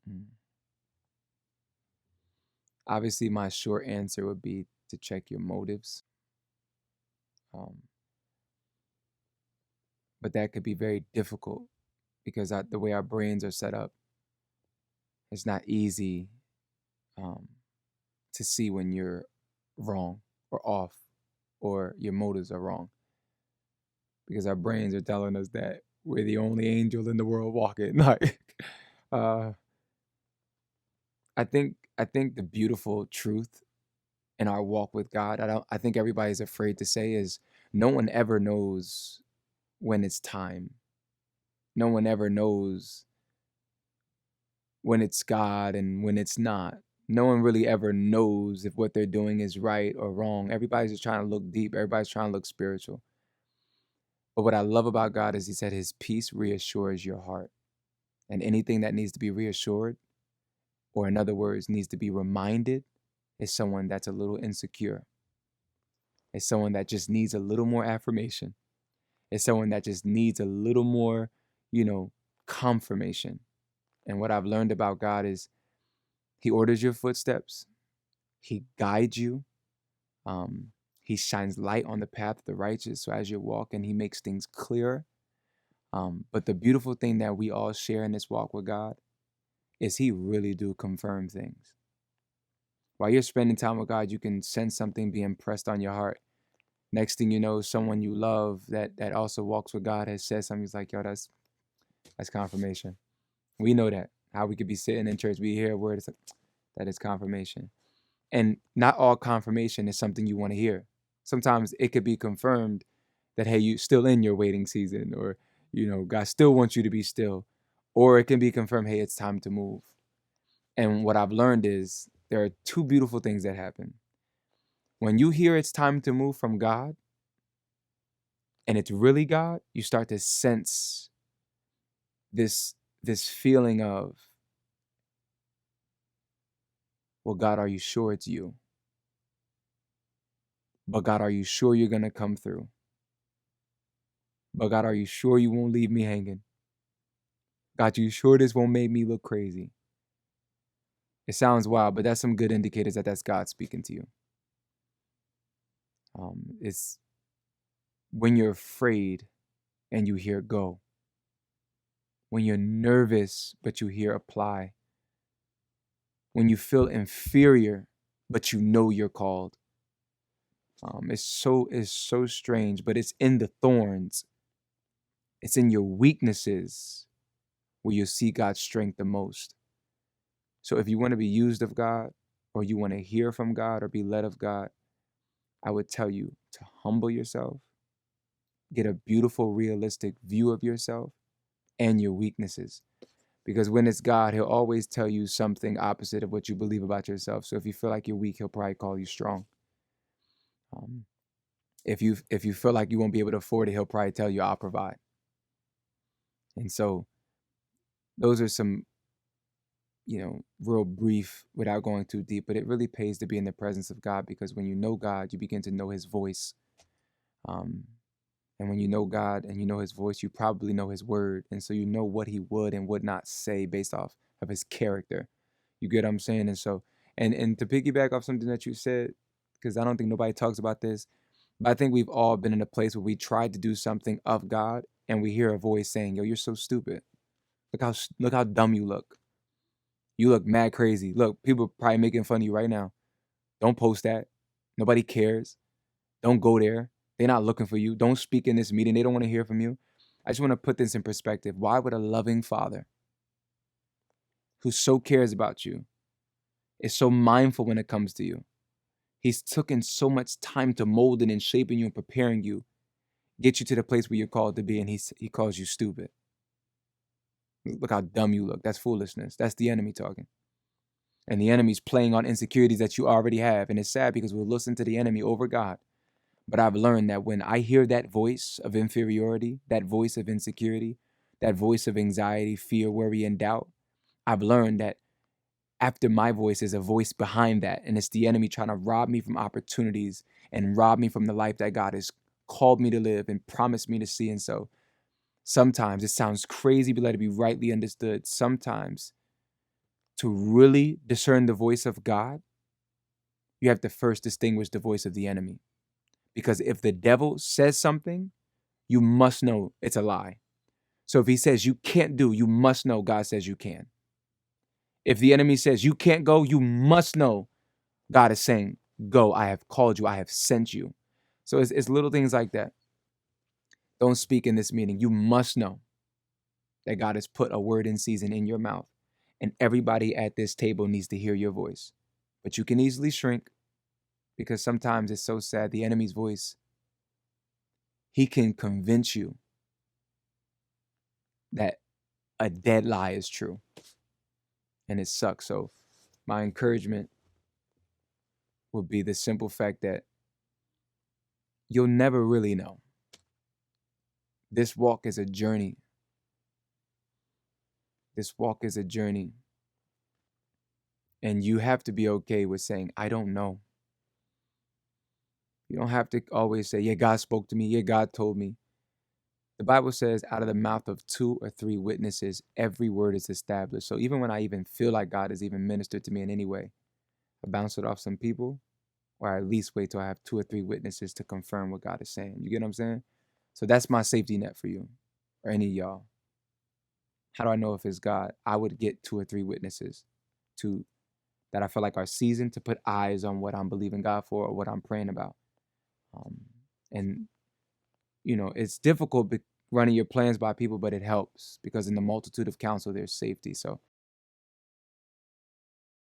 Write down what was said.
Mm. Obviously, my short answer would be to check your motives. Um, but that could be very difficult because the way our brains are set up, it's not easy um, to see when you're wrong or off or your motives are wrong because our brains are telling us that we're the only angel in the world walking. Like, uh, I think the beautiful truth in our walk with God, I think everybody's afraid to say is no one ever knows when it's time. No one ever knows when it's God and when it's not. No one really ever knows if what they're doing is right or wrong. Everybody's just trying to look deep. Everybody's trying to look spiritual. But what I love about God is he said his peace reassures your heart. And anything that needs to be reassured, or in other words, needs to be reminded, is someone that's a little insecure. It's someone that just needs a little more affirmation. It's someone that just needs a little more, confirmation. And what I've learned about God is he orders your footsteps. He guides you. Um, he shines light on the path of the righteous. So as you're walking, he makes things clearer. But the beautiful thing that we all share in this walk with God is he really do confirm things. While you're spending time with God, you can sense something being pressed on your heart. Next thing you know, someone you love that also walks with God has said something. He's like, yo, that's confirmation. We know that. How we could be sitting in church, we hear a word, it's like, that is confirmation. And not all confirmation is something you want to hear. Sometimes it could be confirmed that, hey, you still in your waiting season, or, God still wants you to be still. Or it can be confirmed, hey, it's time to move. And what I've learned is there are two beautiful things that happen. When you hear it's time to move from God, and it's really God, you start to sense this feeling of, well, God, are you sure it's you? But God, are you sure you're going to come through? But God, are you sure you won't leave me hanging? God, you sure this won't make me look crazy? It sounds wild, but that's some good indicators that that's God speaking to you. It's when you're afraid and you hear go. When you're nervous, but you hear apply. When you feel inferior, but you know you're called. It's so strange, but it's in the thorns. It's in your weaknesses where you see God's strength the most. So if you want to be used of God, or you want to hear from God or be led of God, I would tell you to humble yourself, get a beautiful, realistic view of yourself and your weaknesses. Because when it's God, he'll always tell you something opposite of what you believe about yourself. So if you feel like you're weak, he'll probably call you strong. Um, if you feel like you won't be able to afford it, he'll probably tell you, I'll provide. And so those are some, real brief without going too deep, but it really pays to be in the presence of God, because when you know God, you begin to know his voice. And when you know God and you know his voice, you probably know his word. And so you know what he would and would not say based off of his character. You get what I'm saying? And so, and to piggyback off something that you said, because I don't think nobody talks about this, but I think we've all been in a place where we tried to do something of God and we hear a voice saying, yo, you're so stupid. Look how dumb you look. You look mad crazy. Look, people are probably making fun of you right now. Don't post that. Nobody cares. Don't go there. They're not looking for you. Don't speak in this meeting. They don't want to hear from you. I just want to put this in perspective. Why would a loving father who so cares about you, is so mindful when it comes to you, he's taken so much time to molding and shaping you and preparing you, get you to the place where you're called to be, and he calls you stupid? Look how dumb you look. That's foolishness. That's the enemy talking. And the enemy's playing on insecurities that you already have. And it's sad because we'll listen to the enemy over God. But I've learned that when I hear that voice of inferiority, that voice of insecurity, that voice of anxiety, fear, worry, and doubt, I've learned that after my voice is a voice behind that. And it's the enemy trying to rob me from opportunities and rob me from the life that God has called me to live and promised me to see. And so sometimes it sounds crazy, but let it be rightly understood. Sometimes to really discern the voice of God, you have to first distinguish the voice of the enemy. Because if the devil says something, you must know it's a lie. So if he says you can't do, you must know God says you can. If the enemy says you can't go, you must know God is saying, go, I have called you, I have sent you. So it's little things like that. Don't speak in this meeting. You must know that God has put a word in season in your mouth. And everybody at this table needs to hear your voice. But you can easily shrink because sometimes it's so sad. The enemy's voice, he can convince you that a dead lie is true. And it sucks. So my encouragement would be the simple fact that you'll never really know. This walk is a journey. This walk is a journey. And you have to be okay with saying, I don't know. You don't have to always say, yeah, God spoke to me. Yeah, God told me. The Bible says out of the mouth of 2 or 3 witnesses, every word is established. So even when I even feel like God has even ministered to me in any way, I bounce it off some people, or I at least wait till I have 2 or 3 witnesses to confirm what God is saying. You get what I'm saying? So that's my safety net for you or any of y'all. How do I know if it's God? I would get 2 or 3 witnesses to that I feel like are seasoned to put eyes on what I'm believing God for or what I'm praying about. And, you know, it's difficult running your plans by people, but it helps because in the multitude of counsel, there's safety. So